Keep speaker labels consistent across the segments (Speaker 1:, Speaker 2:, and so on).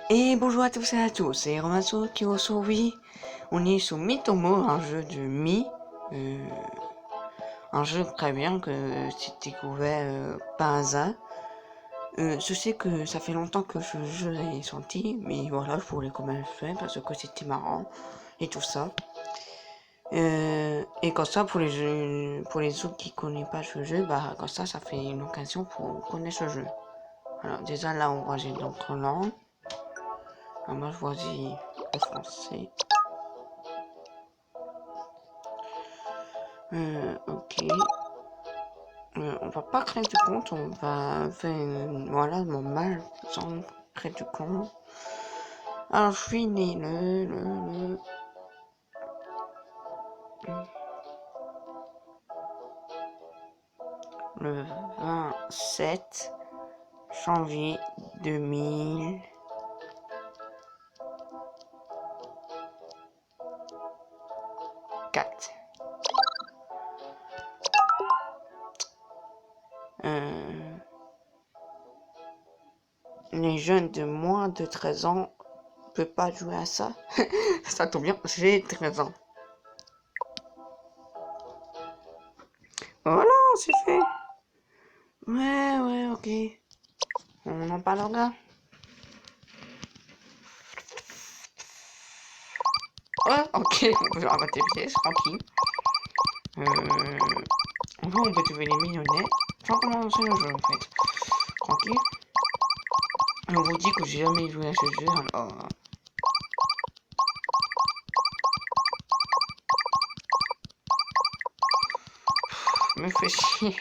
Speaker 1: Et bonjour à tous et à tous, c'est Romaso qui oui. On est sur Mitomo, un jeu de euh, un jeu très bien que j'ai découvert par hasard. Je sais que ça fait longtemps que ce jeu est sorti, mais voilà, je voulais quand même le faire parce que c'était marrant et tout ça. Et comme ça, pour les autres qui connaissent pas ce jeu, bah comme ça fait une occasion pour connaître ce jeu. Alors déjà là, on voit j'ai d'autres langues. Alors moi, je choisis le français. Ok. On va pas créer du compte, on va faire voilà normal sans créer du compte. Alors je suis né le 27 janvier 2004. Euh, les jeunes de moins de 13 ans ne peuvent pas jouer à ça. Ça tombe bien, j'ai 13 ans. Voilà, c'est fait. Ouais, ok. On en parlera. Ouais, ok, on peut arrêter le piège, tranquille. Enfin, on peut devenir millionnaire sans commencer le jeu en fait. Tranquille. On vous dit que j'ai jamais joué à ce jeu, alors me fait chier.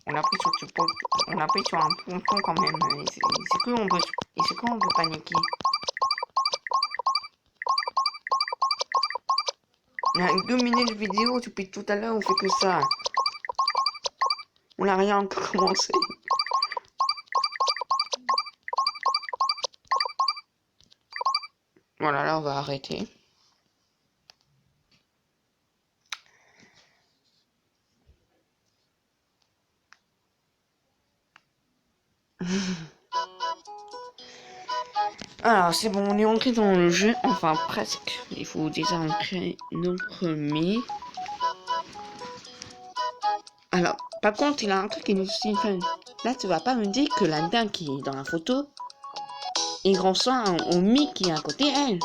Speaker 1: On a pris sur ce pont, on a pris sur un ponton quand même. C'est que on peut, c'est que on peut paniquer. On a 2 minutes de vidéo depuis tout à l'heure, on fait que ça. On n'a rien encore commencé. Voilà, là on va arrêter. Alors c'est bon, on est entré dans le jeu, enfin presque. Il faut déjà entrer nos premiers. Alors, par contre, il a un truc qui nous signifie. Là, tu vas pas me dire que la dame qui est dans la photo, il ressemble au Mi qui est à côté elle.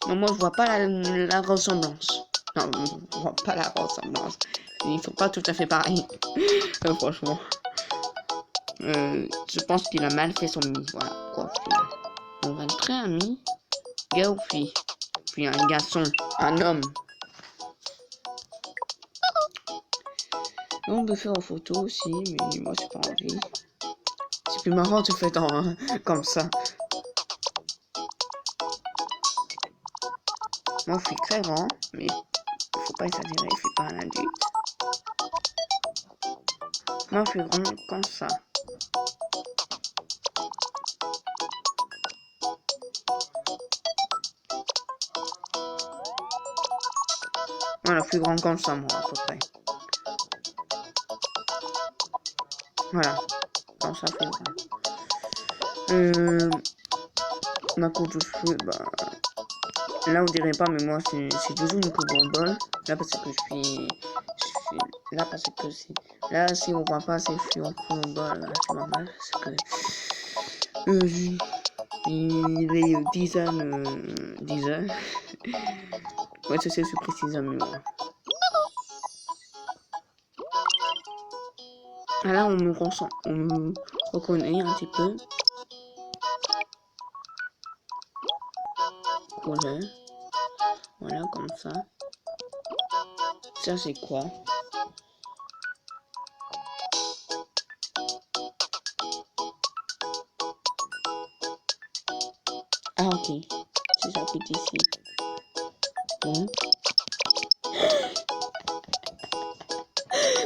Speaker 1: Non, moi, je vois pas la ressemblance. Non, je vois pas la ressemblance. Ils sont pas tout à fait pareils. Franchement. Je pense qu'il a mal fait son Mi. Voilà, quoi. On va entrer un Mi, gars ou fille. Puis un garçon, un homme. On peut faire en photo aussi, mais moi, j'ai pas envie. C'est plus marrant de faire comme ça. Moi, je suis très grand, mais faut pas exagérer, je suis pas un adulte. Moi, je suis grand comme ça. Voilà, plus grand comme ça, moi, à peu près. Voilà, comme ça, plus grand. Ma coupe de cheveux, bah... Là, on dirait pas, mais moi, c'est toujours une coupe en bol. Là, parce que je suis... Là, parce que c'est... Là, si on voit pas, c'est je suis en coupe en bol, là, c'est normal, parce que... il est 10 heures... 10 heures. Ouais, c'est précisément, voilà. Ah, là, on me reconnaît un petit peu. Voilà. Voilà, comme ça. Ça, c'est quoi? Ah, ok. C'est ça qui est ici. Bon.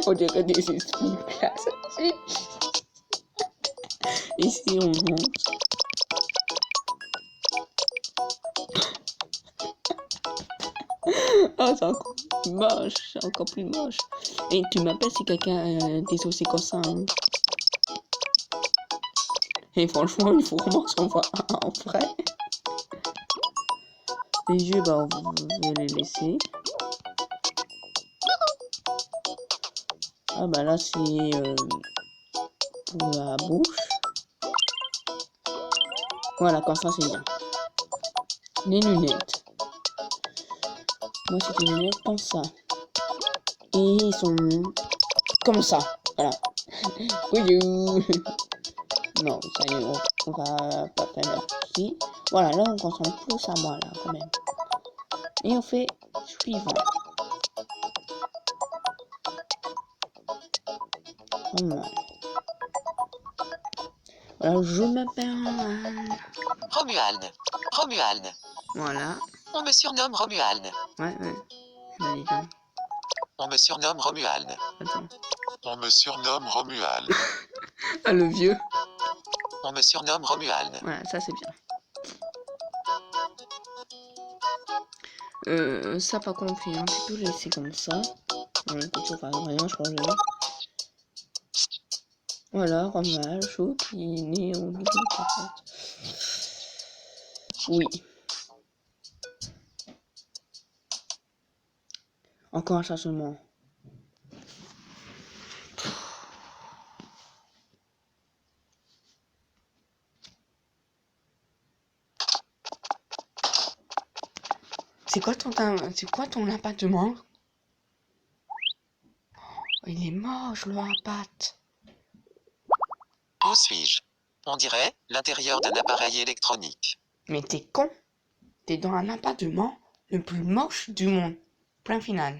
Speaker 1: On dirait des explications. Ici, on monte. Ah, c'est encore plus moche. C'est encore plus moche. Et tu m'appelles si quelqu'un a des soucis comme ça. Hein. Et franchement, il faut vraiment s'en voir en vrai. Les yeux, bah, vous pouvez les laisser. Ah bah là, c'est pour la bouche. Voilà, comme ça, c'est bien. Les lunettes. Moi, c'est des lunettes comme ça. Et ils sont comme ça. Voilà. Couillou. Non, ça y est, on va pas faire là. Si. Voilà, là, on concentre plus à moi, là, quand même. Et on fait suivant. Voilà. Alors, je m'appelle...
Speaker 2: Romuald. Romuald.
Speaker 1: Voilà.
Speaker 2: On me surnomme Romuald.
Speaker 1: Ouais. Bah, dis donc.
Speaker 2: On me surnomme Romuald.
Speaker 1: Attends.
Speaker 2: On me surnomme Romuald.
Speaker 1: Ah, le vieux.
Speaker 2: On me surnomme Romuald.
Speaker 1: Voilà, ça, c'est bien. Ça, par contre, on peut un petit peu laisser comme ça. Écoute, ça va rien changer. Voilà, Romuald, chaud, qui est né au milieu de la tête. Oui. Encore un changement. C'est quoi ton appartement? Il est moche, le impact.
Speaker 2: Où suis-je? On dirait l'intérieur d'un appareil électronique.
Speaker 1: Mais t'es con. T'es dans un appartement le plus moche du monde. Point final.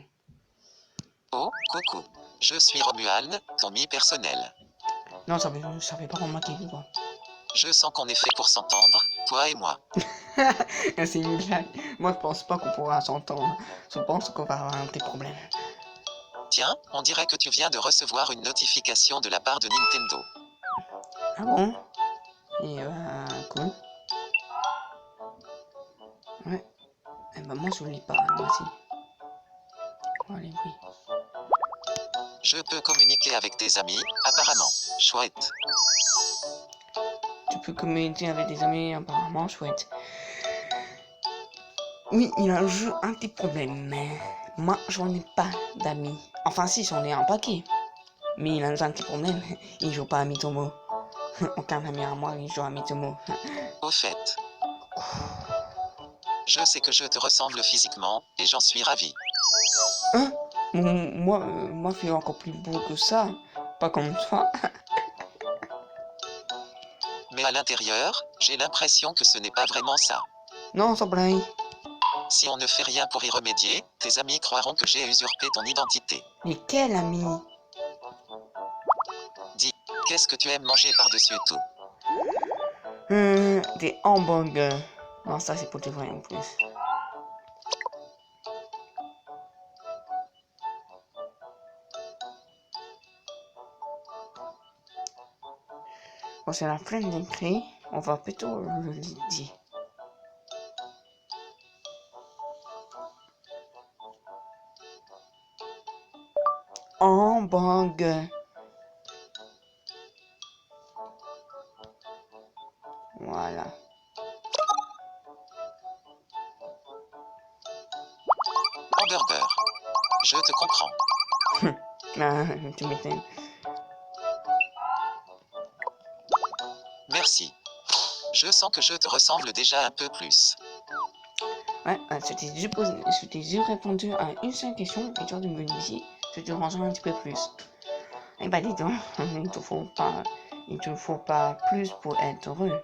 Speaker 2: Oh, coucou. Je suis Romuald, ton mi personnel.
Speaker 1: Non, ça fait pas remarquer, quoi.
Speaker 2: Je sens qu'on est fait pour s'entendre, toi et moi.
Speaker 1: C'est une blague. Moi, je pense pas qu'on pourra s'entendre. Je pense qu'on va avoir un petit problème.
Speaker 2: Tiens, on dirait que tu viens de recevoir une notification de la part de Nintendo.
Speaker 1: Ah bon? Et cool. Ouais. Eh ben moi, je lis pas, moi aussi. Allez, oui.
Speaker 2: Je peux communiquer avec tes amis, apparemment. Chouette.
Speaker 1: Tu peux communiquer avec des amis, apparemment, chouette. Oui, il a un petit problème, mais moi, j'en ai pas d'amis. Enfin, si, j'en ai un paquet. Mais il a un petit problème, il joue pas à Mitomo. Aucun ami à moi, il joue à Mitomo.
Speaker 2: Au fait, je sais que je te ressemble physiquement, et j'en suis ravi.
Speaker 1: Hein? Moi, je suis encore plus beau que ça. Pas comme toi.
Speaker 2: Mais à l'intérieur, j'ai l'impression que ce n'est pas vraiment ça.
Speaker 1: Non, sans blague.
Speaker 2: Si on ne fait rien pour y remédier, tes amis croiront que j'ai usurpé ton identité.
Speaker 1: Mais quel ami?
Speaker 2: Dis, qu'est-ce que tu aimes manger par-dessus tout?
Speaker 1: Des hamburgers. Non, ça, c'est pour de vrai en plus. Bon, c'est la fin de l'écrit. On va plutôt le dire. Hamburger. Voilà.
Speaker 2: Hamburger. Je te comprends.
Speaker 1: Ah, tu m'étonnes.
Speaker 2: Merci. Je sens que je te ressemble déjà un peu plus.
Speaker 1: Ouais, je t'ai juste répondu à une seule question et tu as de me dire, je te renseigne un petit peu plus. Eh ben dis donc, il te faut pas plus pour être heureux.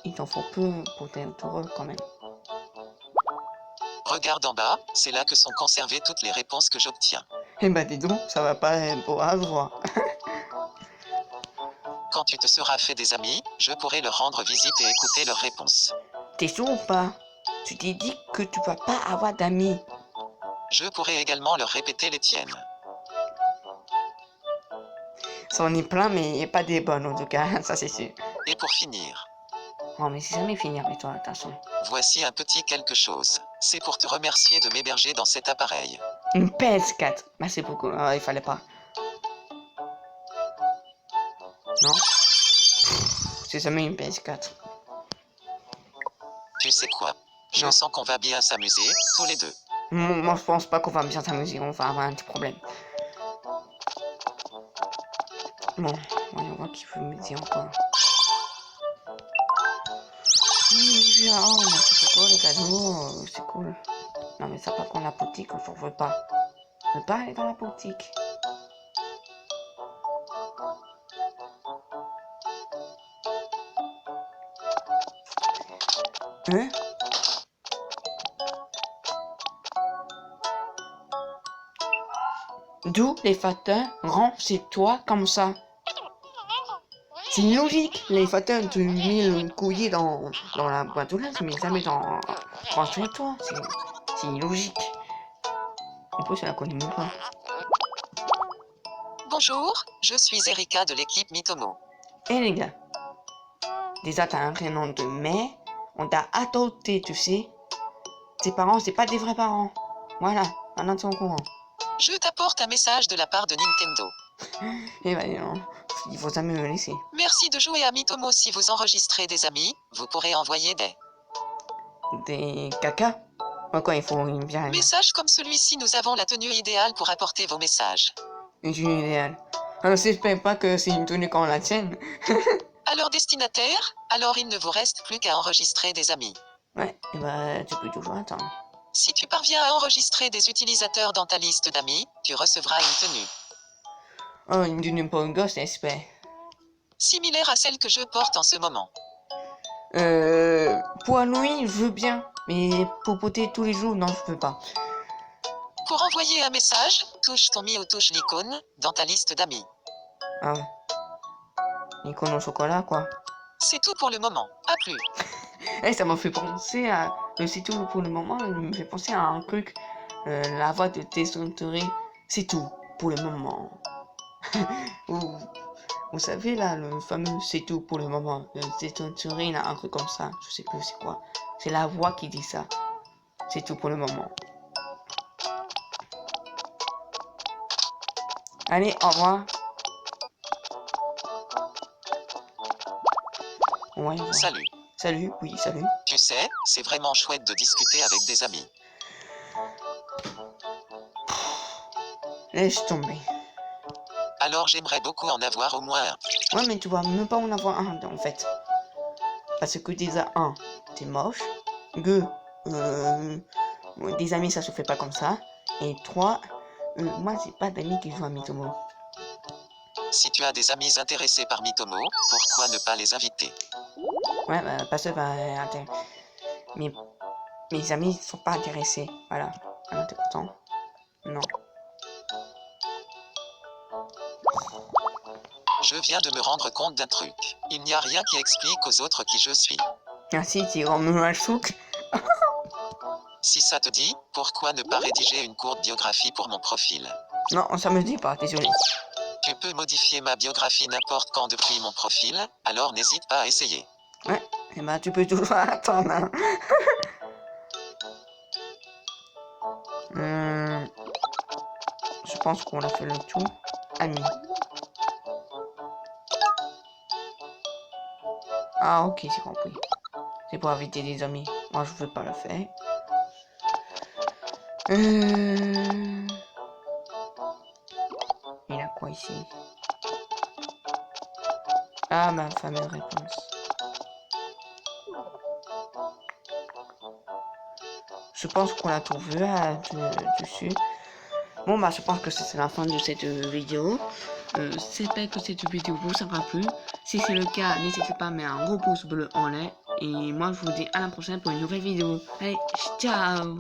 Speaker 1: Il t'en faut peu pour être heureux quand même.
Speaker 2: Regarde en bas, c'est là que sont conservées toutes les réponses que j'obtiens.
Speaker 1: Eh ben dis donc, ça va pas être beau à voir.
Speaker 2: Quand tu te seras fait des amis, je pourrai leur rendre visite et écouter leurs réponses.
Speaker 1: T'es sûr ou pas? Tu t'es dit que tu vas pas avoir d'amis.
Speaker 2: Je pourrai également leur répéter les tiennes.
Speaker 1: Ça en est plein, mais il n'y a pas des bonnes en tout cas, ça c'est sûr.
Speaker 2: Et pour finir,
Speaker 1: Oh mais c'est jamais fini avec toi, attention.
Speaker 2: voici un petit quelque chose. C'est pour te remercier de m'héberger dans cet appareil.
Speaker 1: Une PS4. Merci beaucoup. Ah, il fallait pas. Non? j'ai jamais une PS4.
Speaker 2: Tu sais quoi? Je
Speaker 1: Non.
Speaker 2: sens qu'on va bien s'amuser, tous les deux.
Speaker 1: Moi, je pense pas qu'on va bien s'amuser, on va avoir un petit problème. Bon, voyons voir qui peut m'aider encore. Oh, mais c'est pas cool le cadeau, c'est cool. Non, mais ça, par contre, la boutique, je veux pas. Je veux pas aller dans la boutique. Hein? D'où les facteurs rentrent chez toi comme ça? C'est illogique. Les facteurs, tu mets le collier dans la boîte aux lettres, mais jamais dans chez toi. C'est illogique. En plus, je la connais même pas.
Speaker 2: Bonjour, je suis Erika de l'équipe Mitomo.
Speaker 1: Eh les gars, déjà t'as un prénom de mère, on t'a adopté, tu sais. Tes parents, c'est pas des vrais parents. Voilà, maintenant tu es au courant.
Speaker 2: Je t'apporte un message de la part de Nintendo.
Speaker 1: Eh ben non, il faut jamais me laisser.
Speaker 2: Merci de jouer à Mitomo. Si vous enregistrez des amis, vous pourrez envoyer
Speaker 1: Des caca? Pourquoi il faut bien
Speaker 2: messages comme celui-ci. Nous avons la tenue idéale pour apporter vos messages.
Speaker 1: une tenue idéale. Alors j'espère pas que c'est une tenue comme la tienne.
Speaker 2: Alors destinataire, alors il ne vous reste plus qu'à enregistrer des amis.
Speaker 1: Ouais, et bah tu peux toujours attendre.
Speaker 2: Si tu parviens à enregistrer des utilisateurs dans ta liste d'amis, tu recevras une tenue.
Speaker 1: Oh, une tenue pour une gosse, j'espère.
Speaker 2: Similaire à celle que je porte en ce moment.
Speaker 1: Pour Halloween, je veux bien. Mais pour poter tous les jours, non, je peux pas.
Speaker 2: Pour envoyer un message, touche ton mi ou touche l'icône dans ta liste d'amis.
Speaker 1: Ah ouais. L'icône au chocolat, quoi.
Speaker 2: C'est tout pour le moment. À plus.
Speaker 1: Eh, ça m'a fait penser à... C'est tout pour le moment, il me fait penser à un truc. La voix de Tessenterie, c'est tout pour le moment. Vous savez, là, le fameux c'est tout pour le moment. Tessenterie, il a un truc comme ça. Je sais plus c'est quoi. C'est la voix qui dit ça. C'est tout pour le moment. Allez, au revoir. Ouais, voilà.
Speaker 2: Salut.
Speaker 1: Salut, oui, salut.
Speaker 2: Tu sais, c'est vraiment chouette de discuter avec des amis.
Speaker 1: Laisse tomber.
Speaker 2: Alors j'aimerais beaucoup en avoir au moins un.
Speaker 1: Ouais, mais tu vas même pas en avoir un, en fait. Parce que déjà, un, t'es moche. Deux, des amis, ça se fait pas comme ça. Et trois, moi, j'ai pas d'amis qui jouent à Mitomo.
Speaker 2: Si tu as des amis intéressés par Mitomo, pourquoi ne pas les inviter?
Speaker 1: Ouais, bah, parce que, mes amis sont pas intéressés. Voilà. Alors, t'es content? Non.
Speaker 2: Je viens de me rendre compte d'un truc. Il n'y a rien qui explique aux autres qui je suis.
Speaker 1: Merci, tu rends un chouk.
Speaker 2: Si ça te dit, pourquoi ne pas rédiger une courte biographie pour mon profil?
Speaker 1: Non, ça me dit pas, désolé.
Speaker 2: Tu peux modifier ma biographie n'importe quand depuis mon profil, alors n'hésite pas à essayer.
Speaker 1: Ouais, et bah, tu peux toujours attendre, hein. Je pense qu'on a fait le tout. Amis. Ah, ok, j'ai compris. C'est pour inviter des amis. Moi, je veux pas le faire. Il a quoi ici? Ah, ma fameuse réponse. Je pense qu'on a tout vu dessus. Bon, bah, je pense que c'est la fin de cette vidéo. J'espère que cette vidéo vous aura plu. Si c'est le cas, n'hésitez pas à mettre un gros pouce bleu en l'air. Et moi, je vous dis à la prochaine pour une nouvelle vidéo. Allez, ciao!